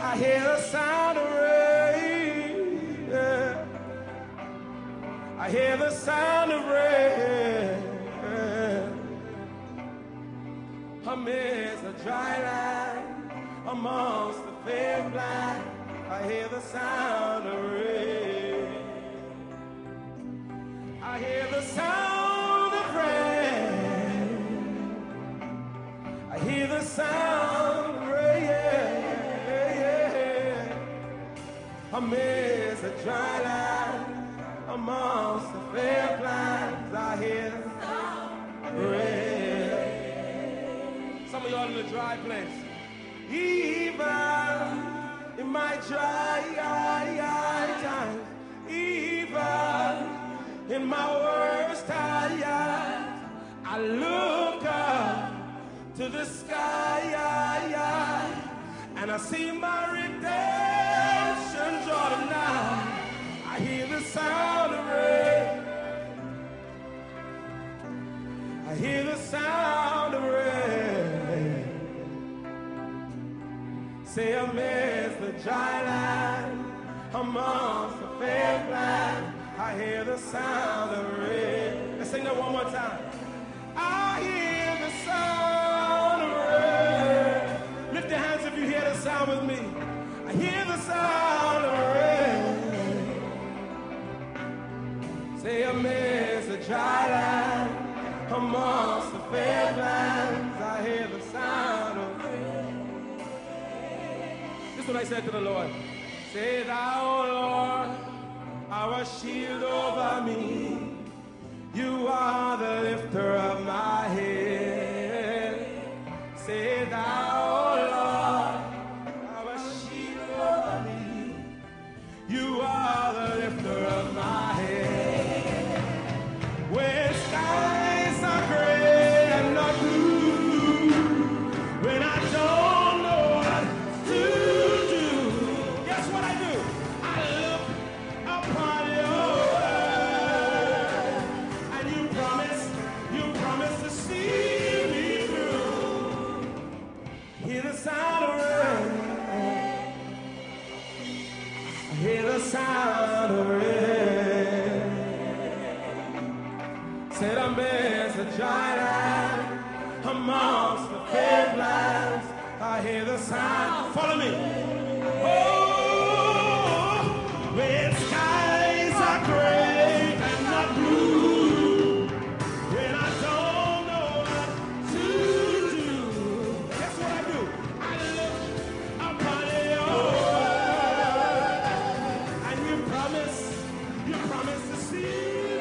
I hear the sound of rain. Yeah. I hear the sound of rain. Amidst the dry land, amongst the fair blind, I hear the sound of rain. I hear the sound of rain. I hear the sound of rain. Amidst the dry land, amongst the fair plains, I hear the sound of rain. Some of y'all in the dry place. Even in my dry times, even in my worst times, I look up to the sky, and I see my redemption drawing nigh. I hear the sound of rain. I hear the sound of rain. Say amidst the dry land, amongst the fair land, I hear the sound of rain. Let's sing that one more time. I hear the sound of rain. Lift your hands if you hear the sound with me. I hear the sound of rain. Say amidst the dry land, amongst the fair lands, I hear the sound of rain. This is what I said to the Lord. Say thou, Lord, our shield over me. You are the lifter of my head. Say thou, Lord, our shield over me. You are the lifter of my head. When skies are gray and not blue, when I don't know what to do, guess what I do? I look upon your word, and you promise to see me through. Hear the sound of rain. Hear the sound of rain. Said amidst the dry land, amongst the fair lands, I hear the sound. Follow me. Oh, when skies are gray and not blue, when I don't know what to do, guess what I do? I look upon your word, and you promise to see